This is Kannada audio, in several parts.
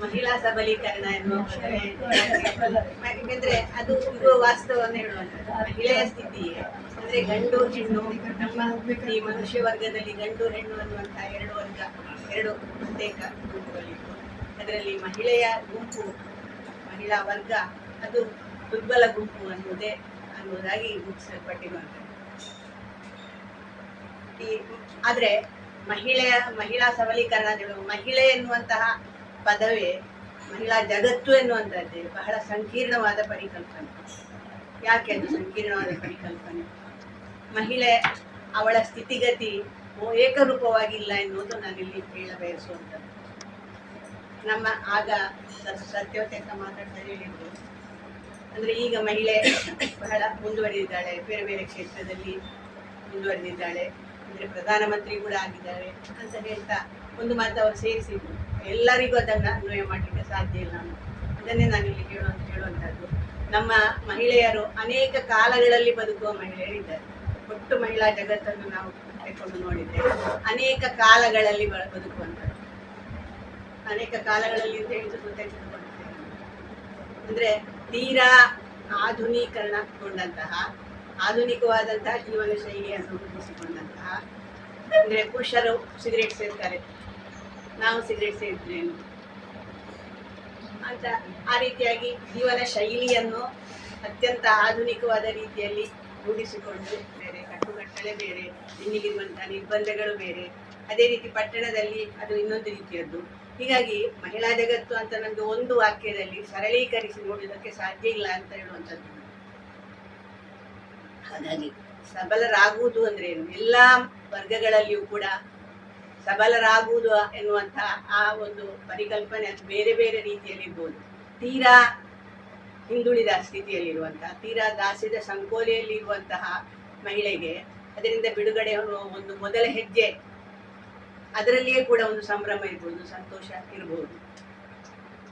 ಮಹಿಳಾ ಸಬಲೀಕರಣ ಎನ್ನುವ ಯಾಕೆಂದ್ರೆ ಅದು ವಾಸ್ತವವನ್ನು ಹೇಳುವಂಥದ್ದು ಮಹಿಳೆಯ ಸ್ಥಿತಿಯೇ ಅಂದ್ರೆ ಗಂಡು ಹೆಣ್ಣು. ನಮ್ಮ ಈ ಮನುಷ್ಯ ವರ್ಗದಲ್ಲಿ ಗಂಡು ಹೆಣ್ಣು ಅನ್ನುವಂತಹ ಎರಡು ಪ್ರತ್ಯೇಕ ಗುಂಪುಗಳಿತ್ತು. ಅದರಲ್ಲಿ ಮಹಿಳೆಯ ಗುಂಪು, ಮಹಿಳಾ ವರ್ಗ ಅದು ದುರ್ಬಲ ಗುಂಪು ಅನ್ನುವುದಾಗಿ ಗುರುತಿಸಲ್ಪಟ್ಟಿರುವಂಥದ್ದು. ಆದ್ರೆ ಮಹಿಳಾ ಸಬಲೀಕರಣ, ಮಹಿಳೆ ಎನ್ನುವಂತಹ ಪದವೇ ಮಹಿಳಾ ಜಗತ್ತು ಎನ್ನುವಂಥದ್ದೇ ಬಹಳ ಸಂಕೀರ್ಣವಾದ ಪರಿಕಲ್ಪನೆ. ಯಾಕೆ ಅದು ಸಂಕೀರ್ಣವಾದ ಪರಿಕಲ್ಪನೆ? ಮಹಿಳೆ ಅವಳ ಸ್ಥಿತಿಗತಿ ಏಕರೂಪವಾಗಿಲ್ಲ ಎನ್ನುವುದು ನಾನಿಲ್ಲಿ ಹೇಳ ಬಯಸುವಂಥದ್ದು. ನಮ್ಮ ಆಗ ಸತ್ಯವತೆ ಮಾತಾಡ್ತಾ ಹೇಳಿದ್ರು, ಅಂದ್ರೆ ಈಗ ಮಹಿಳೆ ಬಹಳ ಮುಂದುವರೆದಿದ್ದಾಳೆ, ಬೇರೆ ಬೇರೆ ಕ್ಷೇತ್ರದಲ್ಲಿ ಮುಂದುವರೆದಿದ್ದಾಳೆ, ಅಂದ್ರೆ ಪ್ರಧಾನಮಂತ್ರಿ ಕೂಡ ಆಗಿದ್ದಾರೆ ಅಂತ ಹೇಳ್ತಾ ಒಂದು ಮಾತು ಅವರು ಸೇರಿಸಿದ್ರು. ಎಲ್ಲರಿಗೂ ಅದನ್ನ ಅನ್ವಯ ಮಾಡಲಿಕ್ಕೆ ಸಾಧ್ಯ ಇಲ್ಲ. ಅದನ್ನೇ ನಾನಿಲ್ಲಿ ಹೇಳುವಂಥದ್ದು. ನಮ್ಮ ಮಹಿಳೆಯರು ಅನೇಕ ಕಾಲಗಳಲ್ಲಿ ಬದುಕುವ ಮಹಿಳೆಯರಿದ್ದಾರೆ. ಒಟ್ಟು ಮಹಿಳಾ ಜಗತ್ತನ್ನು ನಾವು ತೆಗೆದುಕೊಂಡು ನೋಡಿದ್ರೆ ಅನೇಕ ಕಾಲಗಳಲ್ಲಿ ಬದುಕುವಂಥದ್ದು. ಅನೇಕ ಕಾಲಗಳಲ್ಲಿ ಅಂತ ಹೇಳಿದ್ರೆ ಅಂದ್ರೆ ತೀರಾ ಆಧುನೀಕರಣಗೊಂಡಂತಹ, ಆಧುನಿಕವಾದಂತಹ ಜೀವನ ಶೈಲಿಯನ್ನು ರೂಪಿಸಿಕೊಂಡಂತಹ, ಅಂದ್ರೆ ಪುರುಷರು ಸಿಗರೇಟ್ ಸೇರ್ತಾರೆ, ನಾವು ಸಿಗರೇಟ್ ಸೇರಿದ್ರೇನು ಅಂತ ಆ ರೀತಿಯಾಗಿ ಜೀವನ ಶೈಲಿಯನ್ನು ಅತ್ಯಂತ ಆಧುನಿಕವಾದ ರೀತಿಯಲ್ಲಿ ರೂಢಿಸಿಕೊಂಡು ಬೇರೆ, ಕಟ್ಟುಕಟ್ಟಳೆ ಬೇರೆ, ಇನ್ನಿಗಿರುವಂತಹ ನಿರ್ಬಂಧಗಳು ಬೇರೆ. ಅದೇ ರೀತಿ ಪಟ್ಟಣದಲ್ಲಿ ಅದು ಇನ್ನೊಂದು ರೀತಿಯದ್ದು. ಹೀಗಾಗಿ ಮಹಿಳಾ ಜಗತ್ತು ಅಂತ ನಮಗೆ ಒಂದು ವಾಕ್ಯದಲ್ಲಿ ಸರಳೀಕರಿಸಿ ನೋಡುವುದಕ್ಕೆ ಸಾಧ್ಯ ಇಲ್ಲ ಅಂತ ಹೇಳುವಂಥದ್ದು. ಹಾಗಾಗಿ ಸಬಲರಾಗುವುದು ಅಂದ್ರೆ ಏನು? ಎಲ್ಲ ವರ್ಗಗಳಲ್ಲಿಯೂ ಕೂಡ ಸಬಲರಾಗುವುದು ಎನ್ನುವಂತಹ ಆ ಒಂದು ಪರಿಕಲ್ಪನೆ ಅದು ಬೇರೆ ಬೇರೆ ರೀತಿಯಲ್ಲಿ ಇರ್ಬೋದು. ತೀರಾ ಹಿಂದುಳಿದ ಸ್ಥಿತಿಯಲ್ಲಿರುವಂತಹ, ತೀರಾ ದಾಸ್ಯದ ಸಂಕೋಲೆಯಲ್ಲಿರುವಂತಹ ಮಹಿಳೆಗೆ ಅದರಿಂದ ಬಿಡುಗಡೆ ಒಂದು ಮೊದಲ ಹೆಜ್ಜೆ, ಅದರಲ್ಲಿಯೇ ಕೂಡ ಒಂದು ಸಂಭ್ರಮ ಇರ್ಬೋದು, ಸಂತೋಷ ಇರ್ಬೋದು.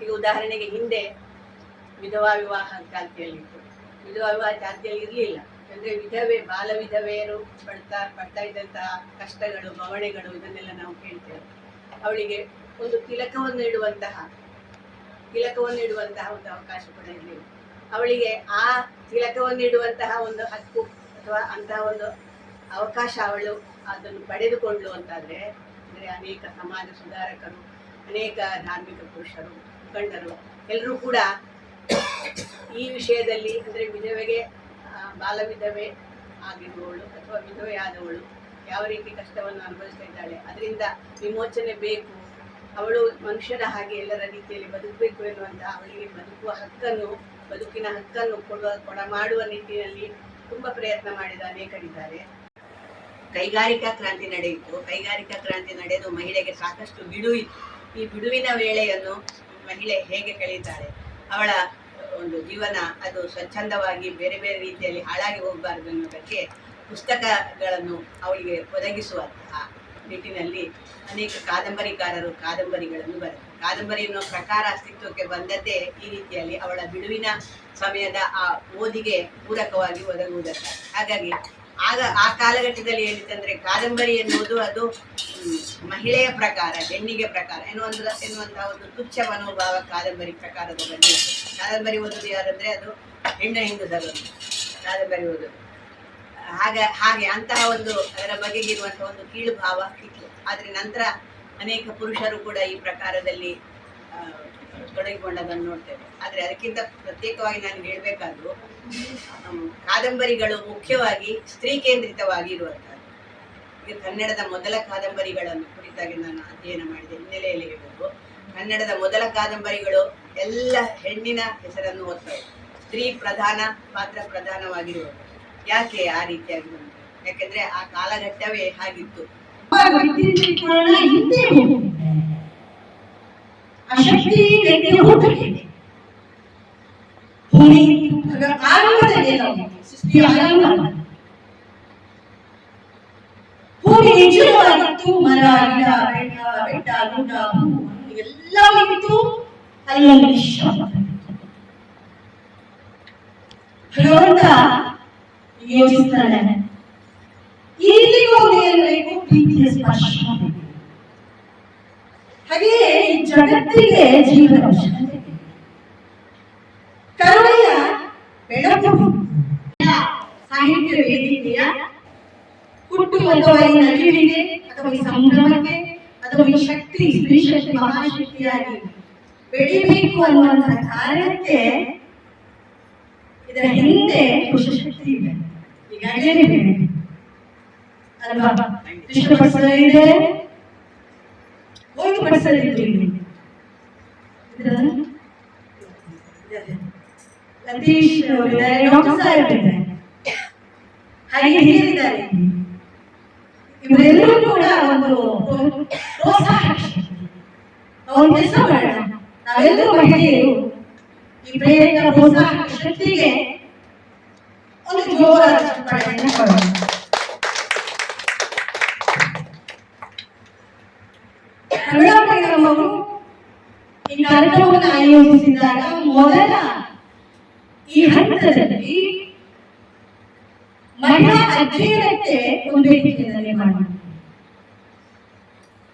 ಈಗ ಉದಾಹರಣೆಗೆ ಹಿಂದೆ ವಿಧವಾ ವಿವಾಹ ಚಾಲ್ತಿಯಲ್ಲಿತ್ತು. ವಿಧವಾ ವಿವಾಹ ಚಾಲ್ತಿಯಲ್ಲಿ ಇರಲಿಲ್ಲ. ಅಂದ್ರೆ ಬಾಲ ವಿಧವೆಯರು ಪಡ್ತಾ ಇದ್ದಂತಹ ಕಷ್ಟಗಳು, ಬವಣೆಗಳು, ಇದನ್ನೆಲ್ಲ ನಾವು ಕೇಳ್ತೇವೆ. ಅವಳಿಗೆ ಒಂದು ತಿಲಕವನ್ನು ಇಡುವಂತಹ ಒಂದು ಅವಕಾಶ ಕೂಡ ಇರಲಿಲ್ಲ. ಅವಳಿಗೆ ಆ ತಿಲಕವನ್ನು ಇಡುವಂತಹ ಒಂದು ಹಕ್ಕು ಅಥವಾ ಅಂತಹ ಒಂದು ಅವಕಾಶ ಅವಳು ಅದನ್ನು ಪಡೆದುಕೊಳ್ಳು ಅಂತಾದ್ರೆ, ಅಂದರೆ ಅನೇಕ ಸಮಾಜ ಸುಧಾರಕರು, ಅನೇಕ ಧಾರ್ಮಿಕ ಪುರುಷರು, ಮುಖಂಡರು ಎಲ್ಲರೂ ಕೂಡ ಈ ವಿಷಯದಲ್ಲಿ, ಅಂದರೆ ವಿಧವೆಗೆ, ಬಾಲ ವಿಧವೆ ಆಗಿರುವವಳು ಅಥವಾ ವಿಧವೆಯಾದವಳು ಯಾವ ರೀತಿ ಕಷ್ಟವನ್ನು ಅನುಭವಿಸ್ತಾ ಇದ್ದಾಳೆ, ಅದರಿಂದ ವಿಮೋಚನೆ ಬೇಕು, ಅವಳು ಮನುಷ್ಯರ ಹಾಗೆ ಎಲ್ಲರ ರೀತಿಯಲ್ಲಿ ಬದುಕಬೇಕು ಎನ್ನುವಂತಹ ಅವಳಿಗೆ ಬದುಕಿನ ಹಕ್ಕನ್ನು ಕೊಡ ಮಾಡುವ ನಿಟ್ಟಿನಲ್ಲಿ ತುಂಬಾ ಪ್ರಯತ್ನ ಮಾಡಿದ ಅನೇಕರಿದ್ದಾರೆ. ಕೈಗಾರಿಕಾ ಕ್ರಾಂತಿ ನಡೆಯಿತು. ಕೈಗಾರಿಕಾ ಕ್ರಾಂತಿ ನಡೆದು ಮಹಿಳೆಗೆ ಸಾಕಷ್ಟು ಬಿಡುವಿತ್ತು. ಈ ಬಿಡುವಿನ ವೇಳೆಯನ್ನು ಮಹಿಳೆ ಹೇಗೆ ಕಳೀತಾಳೆ, ಅವಳ ಒಂದು ಜೀವನ ಅದು ಸ್ವಚ್ಛಂದವಾಗಿ ಬೇರೆ ಬೇರೆ ರೀತಿಯಲ್ಲಿ ಹಾಳಾಗಿ ಹೋಗಬಾರದು ಅನ್ನೋದಕ್ಕೆ ಪುಸ್ತಕಗಳನ್ನು ಅವಳಿಗೆ ಒದಗಿಸುವಂತಹ ನಿಟ್ಟಿನಲ್ಲಿ ಅನೇಕ ಕಾದಂಬರಿಕಾರರು ಕಾದಂಬರಿಗಳನ್ನು ಬರೆದರು. ಕಾದಂಬರಿ ಅನ್ನೋ ಪ್ರಕಾರ ಅಸ್ತಿತ್ವಕ್ಕೆ ಬಂದದ್ದೇ ಈ ರೀತಿಯಲ್ಲಿ ಅವಳ ಬಿಡುವಿನ ಸಮಯದ ಆ ಓದಿಗೆ ಪೂರಕವಾಗಿ ಒದಗುವುದಕ್ಕೆ. ಹಾಗಾಗಿ ಆ ಕಾಲಘಟ್ಟದಲ್ಲಿ ಹೇಳಿತಂದ್ರೆ ಕಾದಂಬರಿ ಎನ್ನುವುದು ಅದು ಮಹಿಳೆಯ ಪ್ರಕಾರ, ಹೆಣ್ಣಿಗೆ ಪ್ರಕಾರ ಎನ್ನುವಂತಹ ಒಂದು ತುಚ್ಛ ಮನೋಭಾವ ಕಾದಂಬರಿ ಪ್ರಕಾರದ ಬಗ್ಗೆ. ಕಾದಂಬರಿ ಓದೋದು ಯಾರಂದ್ರೆ ಅದು ಹೆಂಗಸರು ಕಾದಂಬರಿ ಓದೋದು. ಹಾಗೆ ಅಂತಹ ಒಂದು ಅದರ ಬಗೆಗಿರುವಂತಹ ಒಂದು ಕೀಳು ಭಾವ ಇತ್ತು. ಆದ್ರೆ ನಂತರ ಅನೇಕ ಪುರುಷರು ಕೂಡ ಈ ಪ್ರಕಾರದಲ್ಲಿ ತೊಡಗಿಕೊಂಡದನ್ನು ನೋಡ್ತೇವೆ. ಆದ್ರೆ ಅದಕ್ಕಿಂತ ಪ್ರತ್ಯೇಕವಾಗಿ ನಾನು ಹೇಳಬೇಕಾದ್ರು, ಕಾದಂಬರಿಗಳು ಮುಖ್ಯವಾಗಿ ಸ್ತ್ರೀ ಕೇಂದ್ರಿತವಾಗಿ ಇರುವಂತಹದ್ದು. ಈಗ ಕನ್ನಡದ ಮೊದಲ ಕಾದಂಬರಿಗಳನ್ನು ಕುರಿತಾಗಿ ನಾನು ಅಧ್ಯಯನ ಮಾಡಿದೆ. ಹಿನ್ನೆಲೆಯಲ್ಲಿ ಹೇಳುವುದು, ಕನ್ನಡದ ಮೊದಲ ಕಾದಂಬರಿಗಳು ಎಲ್ಲ ಹೆಣ್ಣಿನ ಹೆಸರನ್ನು ಹೊತ್ತವೆ, ಸ್ತ್ರೀ ಪ್ರಧಾನ ಪಾತ್ರ ಪ್ರಧಾನವಾಗಿರುವುದು. ಯಾಕೆ ಆ ರೀತಿಯಾಗಿ ಬಂತು? ಯಾಕೆಂದ್ರೆ ಆ ಕಾಲಘಟ್ಟವೇ ಹಾಗಿತ್ತು. ಭೂಮಿ ನಿಜವಾಗಿತ್ತು, ಮರ ಗಿಡ ಬೆಟ್ಟ ಗುಡ್ಡ ಎಲ್ಲ ಇತ್ತು. ಅಲ್ಲೊಂದು ಭಗವಂತ ಯೋಚಿಸ್ತಾನೆ, ಇಲ್ಲಿಗೂ ಪ್ರೀತಿಯ ಸ್ಪರ್ಶ. ಹಾಗೆಯೇ ಈ ಜಗತ್ತಿಗೆ ಜೀವನ ಅವಶ್ಯಕತೆ ಇದೆ. ಕರುಣೆಯ ಬೆಳಕು ಸಾಹಿತ್ಯ ವೇದಿಕೆಯ ಹುಟ್ಟು ಅಥವಾ ಈ ನಲಿವಿಗೆ ಅಥವಾ ಈ ಸಂಭ್ರಮಕ್ಕೆ ಅಥವಾ ಈ ಶಕ್ತಿ ಸ್ತ್ರೀ ಶಕ್ತಿ ಮಹಾಶಕ್ತಿಯಾಗಿ ಬೆಳಿಬೇಕು ಅನ್ನುವಂತಹ ಕಾರಣಕ್ಕೆ ಇದರ ಹಿಂದೆ ಪುರುಷ ಶಕ್ತಿ ಇದೆ. ಈಗಾಗಲೇ ಅಲ್ವಾ? ಇಷ್ಟಪಡಿಸಲಿದೆ, ಹೋಗಿ ಪಡಿಸಲಿದ್ದು ಇಲ್ಲಿ ಸತೀಶ್ ಅವರಿದ್ದಾರೆ, ಡಾಕ್ಟರ್ ಸಾಹೇಬ್ ಇದ್ದಾರೆ, ಹಾಗೆ ಹಿರಿಯರಿದ್ದಾರೆ. ಇವರೆಲ್ಲರೂ ಕೂಡ ಒಂದು ಪ್ರೋತ್ಸಾಹ ಒಂದು ಕೆಲಸ ಮಾಡೋಣ. ನಾವೆಲ್ಲರೂ ಮಹಿಳೆಯರು ಈ ಪ್ರೇರಕ ಪ್ರೋತ್ಸಾಹ ಶಕ್ತಿಗೆ ಒಂದು ಜೋರಾದ ಚಪ್ಪಾಳೆಯನ್ನು ಕೊಡೋಣ. ಕನ್ನಡ ಈ ಕಾರ್ಯಕ್ರಮವನ್ನು ಆಯೋಜಿಸಿದಾಗ ಮೊದಲ ಈ ಹಂತದಲ್ಲಿ ಮಹಿಳಾ ಅಧ್ಯಯನಕ್ಕೆ ಒಂದು ವೇದಿಕೆಯನ್ನು ನಿರ್ಮಾಣ ಮಾಡಿ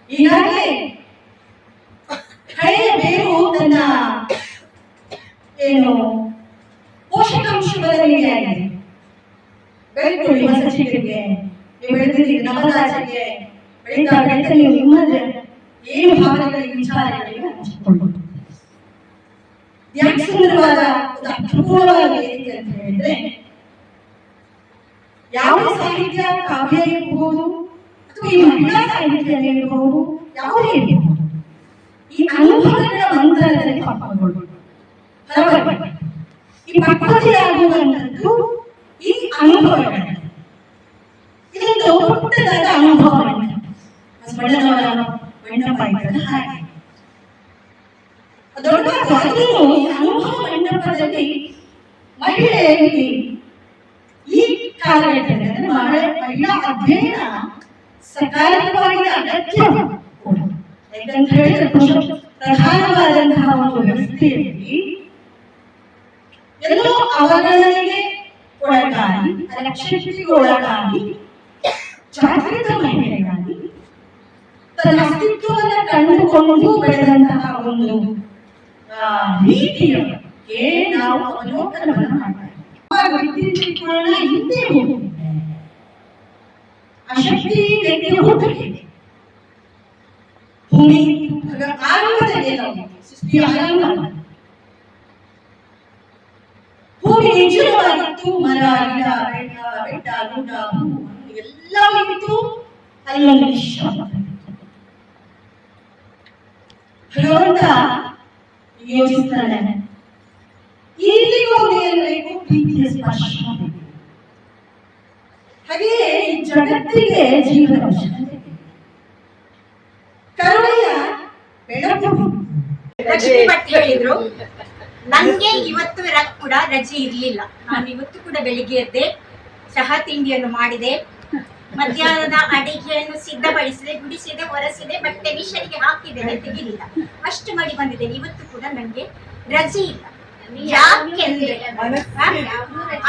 ಈಗಾಗಲೇ ಹಳೆಯ ಬೇರು ತನ್ನ ಏನು ಪೋಷಕಾಂಶ ಬದಲಿಗೆ ಆಗಿದೆ. ಬೆಳ್ಕೊಳ್ಳಿ ಹೊಸ ಚಿಗುರಿಗೆ ನೀವು ಬೆಳೆದಿದ್ದೀರಿ, ನವತಾಜೆಗೆ ಬೆಳೀತಾ ಬೆಳೀತಾ ನೀವು ನಿಮ್ಮ ಏನು ಭಾವನೆಗಳಿಗೆ ವಿಚಾರಗಳಿಗೆ ಹಂಚಿಕೊಳ್ಳಬಹುದು. ಯಾಕೆ ಸುಂದರವಾದ ಒಂದು ಅರ್ಥಪೂರ್ಣವಾದ ವೇದಿಕೆ ಅಂತ ಹೇಳಿದ್ರೆ, ಯಾವುದೇ ಸಾಹಿತ್ಯ ಕಾವ್ಯ ಇರಬಹುದು ಅಥವಾ ಈ ಮಹಿಳಾ ಸಾಹಿತ್ಯ ಇರಬಹುದು, ಯಾವುದೇ ಇರಬಹುದು, ಈ ಅನುಭವಗಳ ಮಂತ್ರದಲ್ಲಿ ಪಕ್ವಗೊಳ್ಳುವುದು. ಈ ಪಕ್ವತೆಯಾಗುವಂಥದ್ದು ಈ ಅನುಭವಗಳ ಇದೊಂದು ಪುಟ್ಟದಾದ ಅನುಭವ ಮಂಟಪ ಇದ್ದರೆ ಹಾಗೆ ದೊಡ್ಡ ಅನುಭವ ಮಂಟಪದಲ್ಲಿ ಮಹಿಳೆಯರಿಗೆ ಈ ಕಾಲಘಟ್ಟದಲ್ಲಿ ಮಹಿಳಾ ಅಧ್ಯಯನ ಸಕಾಲಿಕವಾಗಿ ಅಗತ್ಯ. ಯಾಕಂತ ಹೇಳಿದ್ರೆ ಪ್ರಧಾನವಾದಂತಹ ಒಂದು ವ್ಯವಸ್ಥೆಯಲ್ಲಿ ಎಲ್ಲೋ ಅವಗಣನೆಗೆ ಒಳಗಾಗಿ, ಅಲಕ್ಷ್ಯತೆಗೆ ಒಳಗಾಗಿ ಜಾಗೃತ ಮಹಿಳೆಗಾಗಿ ತನ್ನ ಅಸ್ತಿತ್ವವನ್ನು ಕಂಡುಕೊಂಡು ಬೆಳೆದಂತಹ ಒಂದು ರೀತಿಯೊಳಗೆ ನಾವು ಅವಲೋಕನವನ್ನು ಮಾಡ್ತೀವಿ. ಹಿಂದೆ ಹೋಗಿದೆ ಆ ಶಕ್ತಿ ವ್ಯಕ್ತಿಯ ಹುಟ್ಟಿದೆ. ಭೂಮಿ ಆರಂಭದಲ್ಲಿ ಸೃಷ್ಟಿಯ ಆರಂಭ ಭೂಮಿ ನಿಜವಾಗಿತ್ತು. ಮರ, ಗಿಡ, ಬೆಟ್ಟ, ಗುಡ್ಡ, ಎಲ್ಲವೂ ಇತ್ತು. ಅಲ್ಲೊಂದು ವಿಶ್ವ ಭಗವಂತ ಯೋಚಿಸ್ತಾನೆ, ಇಲ್ಲಿಗೂ ಏನ್ಬೇಕು ಪ್ರೀತಿಯ ಸ್ಪರ್ಶ. ಹಾಗೆಯೇ ಈ ಜಗತ್ತಿಗೆ ಜೀವನ ಅವಶ್ಯಕತೆ ಇದೆ. ಕರುಣೆಯ ಬೆಳಕು. ಲಕ್ಷ್ಮೀ ಭಟ್ ಹೇಳಿದ್ರು, ನಂಗೆ ಇವತ್ತು ಕೂಡ ರಜೆ ಇರ್ಲಿಲ್ಲ. ನಾನು ಇವತ್ತು ಕೂಡ ಬೆಳಿಗ್ಗೆ ಎದ್ದೆ, ಚಹಾ ತಿಂಡಿಯನ್ನು ಮಾಡಿದೆ, ಮಧ್ಯಾಹ್ನದ ಅಡಿಗೆಯನ್ನು ಸಿದ್ಧಪಡಿಸಿದೆ, ಗುಡಿಸಿದೆ, ಒರೆಸಿದೆ, ಬಟ್ಟೆ ಮಿಷನ್ಗೆ ಹಾಕಿದ್ದೇನೆ, ತೆಗಿಲಿಲ್ಲ. ಅಷ್ಟು ಮಾಡಿ ಬಂದಿದ್ದೇನೆ. ಇವತ್ತು ಕೂಡ ನಂಗೆ ರಜೆ ಇಲ್ಲ. ಯಾಕೆಂದ್ರೆ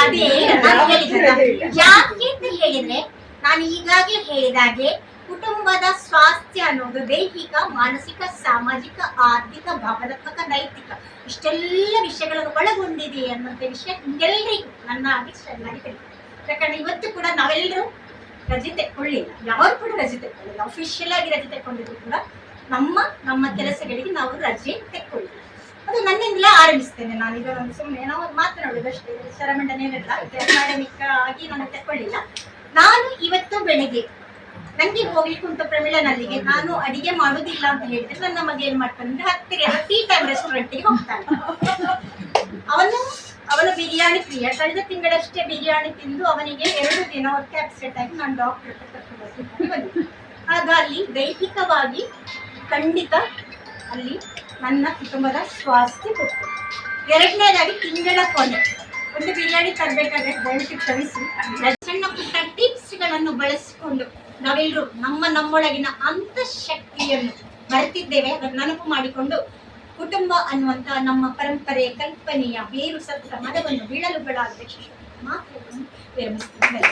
ಅದೇ ನಾನು ಹೇಳಿದ್ದೆ, ಯಾಕೆ ಅಂತ ಹೇಳಿದ್ರೆ ನಾನು ಈಗಾಗಲೇ ಹೇಳಿದಾಗೆ ಕುಟುಂಬದ ಸ್ವಾಸ್ಥ್ಯ ಅನ್ನೋದು ದೈಹಿಕ, ಮಾನಸಿಕ, ಸಾಮಾಜಿಕ, ಆರ್ಥಿಕ, ಭಾವನಾತ್ಮಕ, ನೈತಿಕ ಇಷ್ಟೆಲ್ಲ ವಿಷಯಗಳನ್ನು ಒಳಗೊಂಡಿದೆ ಅನ್ನುವಂಥ ವಿಷಯ ಎಲ್ಲರಿಗೂ ನನ್ನ ಚೆನ್ನಾಗಿ ತಿಳಿದಿದೆ. ಯಾಕಂದ್ರೆ ಇವತ್ತು ಕೂಡ ನಾವೆಲ್ಲರೂ ರಜೆ ತೆಕ್ಕೊಳ್ಳಿಲ್ಲ, ಯಾರು ಕೂಡ ರಜೆ ತೆಕ್ಕೊಳ್ಳಿಲ್ಲ. ಅಫಿಷಿಯಲ್ ಆಗಿ ರಜೆ ತೆಕ್ಕೊಂಡಿದ್ರು ಕೂಡ ನಮ್ಮ ಕೆಲಸಗಳಿಗೆ ನಾವು ರಜೆ ತೆಕ್ಕೊಳ್ಳಿಲ್ಲ. ಅದು ನನ್ನಿಂದಲೇ ಆರಂಭಿಸ್ತೇನೆ. ನಾನೀಗ ಸುಮ್ಮನೆ ನಾವು ಮಾತನಾಡೋದು ಅಷ್ಟೇ, ಶರಮಂಡನೇನೆಲ್ಲ ಅಕಾಡೆಮಿಕ್ ಆಗಿ ನಾನು ತೆಕ್ಕೊಳ್ಳಿಲ್ಲ. ನಾನು ಇವತ್ತು ಬೆಳಿಗ್ಗೆ ನಂಗೆ ಹೋಗ್ಲಿಕ್ಕೆ ಉಂಟು ಪ್ರಮಿಳನಲ್ಲಿಗೆ, ನಾನು ಅಡಿಗೆ ಮಾಡುದಿಲ್ಲ ಅಂತ ಹೇಳಿದ್ರೆ ನನ್ನ ಮಗ ಏನ್ ಮಾಡ್ತಾನೆ ಅಂದ್ರೆ ಹತ್ತಿರ ಟೀ ಟೈಮ್ ರೆಸ್ಟೋರೆಂಟ್ಗೆ ಹೋಗ್ತಾನೆ. ಅವನು ಬಿರಿಯಾನಿ ಪ್ರಿಯ. ಕಳೆದ ತಿಂಗಳಷ್ಟೇ ಬಿರಿಯಾನಿ ತಿಂದು ಅವನಿಗೆ 2 ದಿನ ಹೊಟ್ಟೆ ಅಪ್ಸೆಟ್ ಆಗಿ ನಾನು ಡಾಕ್ಟರ್ ಹತ್ರ ಬಂದಿದ್ದೆ. ಆಗ ಅಲ್ಲಿ ದೈಹಿಕವಾಗಿ ಖಂಡಿತ ಅಲ್ಲಿ ನನ್ನ ಕುಟುಂಬದ ಸ್ವಾಸ್ಥ್ಯ ಕೊಟ್ಟು, ಎರಡನೇದಾಗಿ ತಿಂಗಳ ಕೊನೆ ಒಂದು ಬಿರಿಯಾನಿ ತರಬೇಕಾದ್ರೆ ದಯವಿಟ್ಟು ಕ್ಷಮಿಸಿ. ಸಣ್ಣ ಪುಟ್ಟ ಟಿಪ್ಸ್ಗಳನ್ನು ಬಳಸಿಕೊಂಡು ನಾವೆಲ್ಲರೂ ನಮ್ಮೊಳಗಿನ ಅಂತಃಶಕ್ತಿಯನ್ನು ಬರ್ತಿದ್ದೇವೆ. ಅದನ್ನು ನೆನಪು ಮಾಡಿಕೊಂಡು ಕುಟುಂಬ ಅನ್ನುವಂತ ನಮ್ಮ ಪರಂಪರೆಯ ಕಲ್ಪನೆಯ ಬೇರು ಸತ್ತ ಮರವನ್ನು ಬೀಳಲುಗಳಾದ ಮಾತುಗಳನ್ನು ವಿರಮಿಸುತ್ತೇವೆ.